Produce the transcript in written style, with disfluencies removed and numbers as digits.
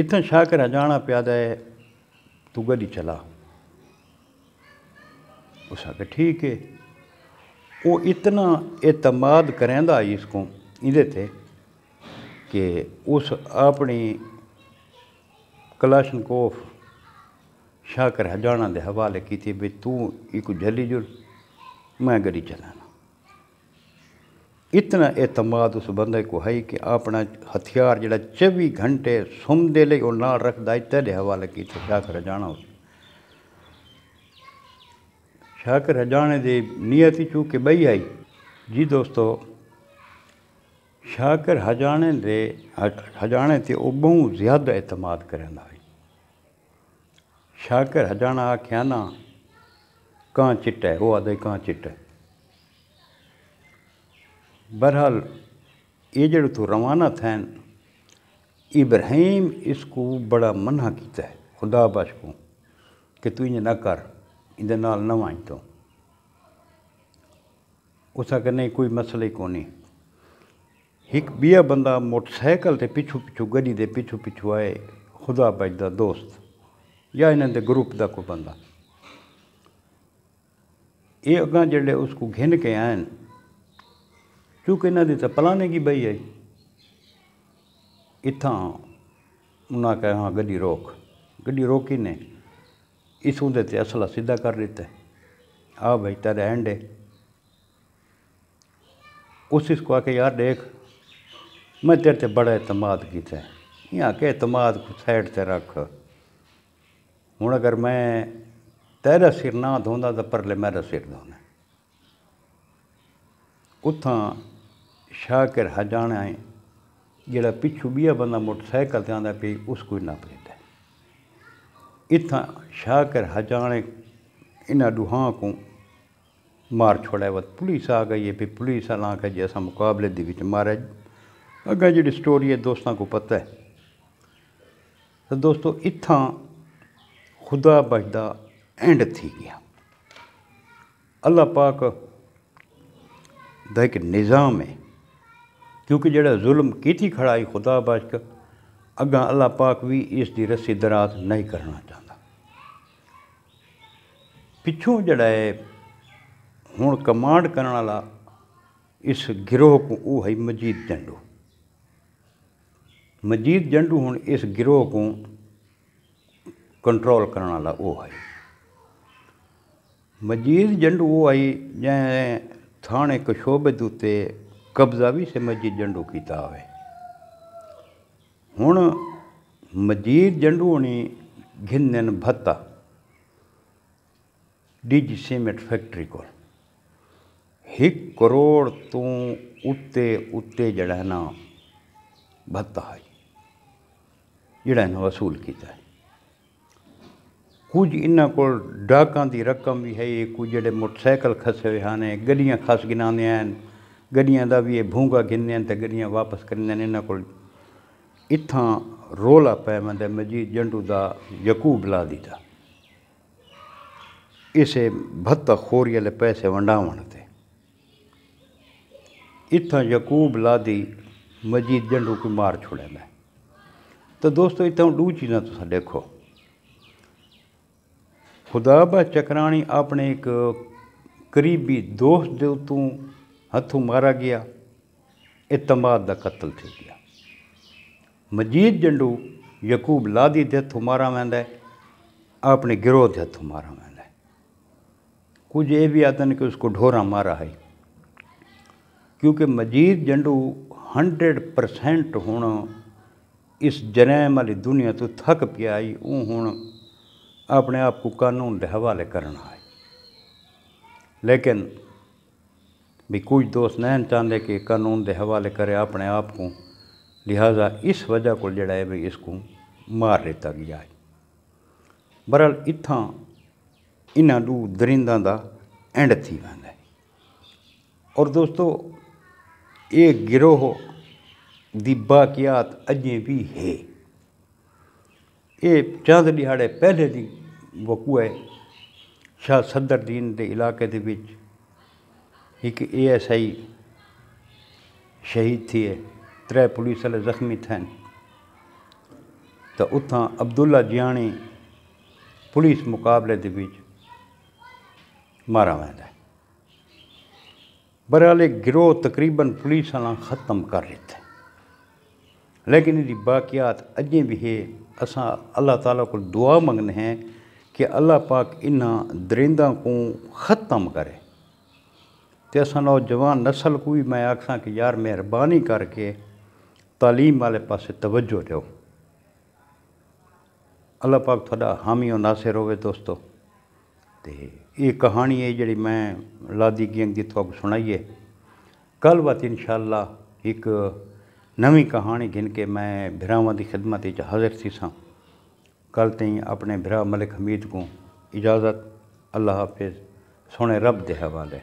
اتنا شاکر ہجانا پیادہ ہے تو گڈی چلا. اس آ کے ٹھیک ہے. وہ اتنا اعتماد کریندا اس کو اندے تھے کہ اس اپنی کلاشنکوف شاکر ہجانا دے حوالے کی تھی بھی تو ایک جھلی جل میں گڈی چلانا. اتنا اعتماد اس بندے کو ہے کہ اپنا ہتھیار جڑا 24 گھنٹے سم دے لے وہ نال رکھدا ہے تیرے حوالے کی تھی شاکر ہجانا. اس شاکر ہجانے دی نیت ہی چونکہ بئی آئی. جی دوستو شاکر ہجانے تے وہ بہت زیادہ اعتماد کریندا ہے. شاکر ہجانا آکھیا نا کہاں چٹا ہے وہ آدھے کہاں چٹا ہے. بہرحال یہ جڑے تو روانہ تھین ابراہیم اس کو بڑا منع کیتا ہے خدا بخش کو کہ تو انج نہ کر اندے نال نہ وائیں. تو اس آ کہ نہیں کوئی مسئلہ ہی کونی. ایک بیا بندہ موٹر سائیکل تے پچھو گڈی دے پچھو آئے خدا بخش دا دوست یا انہاں دے گروپ دا کوئی بندہ. یہ اگاں جڑے اس کو گھن کے آئیں چونکہ انہاں دی تے پلانے کی بئی آئی. اتھاں انہاں کہا ہاں گڈی روکی نے اس اندے تے اصلہ سیدھا کر دیتا ہے. آ بھائی تیرے اینڈ ہے. اس کو آ کے یار دیکھ میں تیرے تے بڑا اعتماد کیتا ہے. یہاں کہ اعتماد کو سائڈ تے رکھ. ہوں اگر میں تیرا سر نہ دھوندا تو پرلے میرا سر دھونا. اتھاں شاکر ہجانا ہے جڑا پچھو بیا بندہ موٹر سائیکل تے آندا پئی اس کو نہ پڑتا. اتھاں شاکر ہجانے انہاں دوہاں کو مار چھوڑا. وقت پولیس آ گئی ہے پھر پولیس والا کہ جی اساں مقابلے دی وچ مارا. اگاں جڑی سٹوری ہے دوستاں کو پتہ ہے. تو دوستو اتھاں خدا بخش دا اینڈ تھی گیا. اللہ پاک دا ایک نظام ہے کیونکہ جڑا ظلم کیتی کھڑائی خدا بخش اگاں اللہ پاک بھی اس دی رسی دراز نہیں کرنا چاہتا. پچھوں جڑا ہے ہوں کمانڈ کرنے والا اس گروہ کو وہ ہے مجید جنڈو. مجید جنڈو ہوں اس گروہ کو کنٹرول کرنے والا وہ ہے. مجید جنڈو وہ آئی جائیں تھانے کشوبے دوتے قبضہ بھی سے مجید جنڈو کیتا ہوئے. ہوں مجید جنڈو نے گھنن بھتا ڈی جی سیمنٹ فیکٹری کو 1 کروڑ تو اتے جڑا ہے نا بھتا ہے جڑا ہے وصول کیتا ہے. کچھ انہاں کو ڈاکاں دی رقم بھی ہے. کچھ جڑے موٹر سائیکل کھسے ہوئے ہیں گڈیاں خاص گنانے ہیں گڈیاں دا بھی بھونگا گننے ہیں تے گڈیاں واپس کرنے ہیں. انہاں کو اتھاں رولا پہ میں مجید جنڈو دا یعقوب لادی دا اسے بھتا خوری والے پیسے ونڈاون تے اتھاں یعقوب لادی مجید جنڈو کو مار چھوڑے میں. تو دوستو اتھاں دو چیزاں تساں دیکھو. خدا بخش چکرانی اپنے ایک قریبی دوست دے اتوں ہتھوں مارا گیا. اعتماد دا قتل تھی گیا. مجید جنڈو یعقوب لادی دے ہتھوں مارا ویندا ہے اپنے گروہ دے ہتھوں مارا ویندا ہے. کچھ یہ بھی آتے ہیں کہ اس کو ڈھورا مارا ہے کیونکہ مجید جنڈو 100% ہونا اس جرائم والی دنیا تو تھک پیا آئی. وہ ہوں اپنے آپ کو قانون دے حوالے کرنا ہے. لیکن بھی کچھ دوست نہیں چاہتے کہ قانون دے حوالے کرے اپنے آپ کو. لہٰذا اس وجہ کو جڑا ہے بھی اس کو مار لیتا گیا ہے. برحال اتھاں انہاں دو درنداں دا اینڈ تھی ویندا ہے. اور دوستو یہ گروہ دی باقیات اجیں بھی ہے. یہ چند دہاڑے پہلے دی وقوع ہے. شاہ صدر دین دے علاقے دے وچ ایک ASI شہید تھی ہے. 3 پولیس والے زخمی تھے. تو اتھاں عبداللہ جیانی پولیس مقابلے دے وچ مارا ویندا ہے۔ برحال گروہ تقریباً پولیس والا ختم کر لیتے، لیکن ان کی باقیات اجیں بھی ہے۔ اساں اللہ تعالیٰ کو دعا منگنے ہیں کہ اللہ پاک انہاں درنداں کو ختم کرے، تے اساں نوجوان نسل کو بھی میں آکھاں کہ یار مہربانی کر کے تعلیم والے پاسے توجہ دیو۔ اللہ پاک تھوڑا حامی و ناصر ہوئے دوستو۔ تے یہ کہانی ہے جڑی میں لادی گینگ دی تھوک سنائیے۔ کل وقت انشاءاللہ ایک نویں کہانی گن کے میں بھراواں دی خدمت وچ حاضر تھی ساں۔ کل تئیں اپنے بھرا ملک حمید کو اجازت، اللہ حافظ، سونے رب دے حوالے۔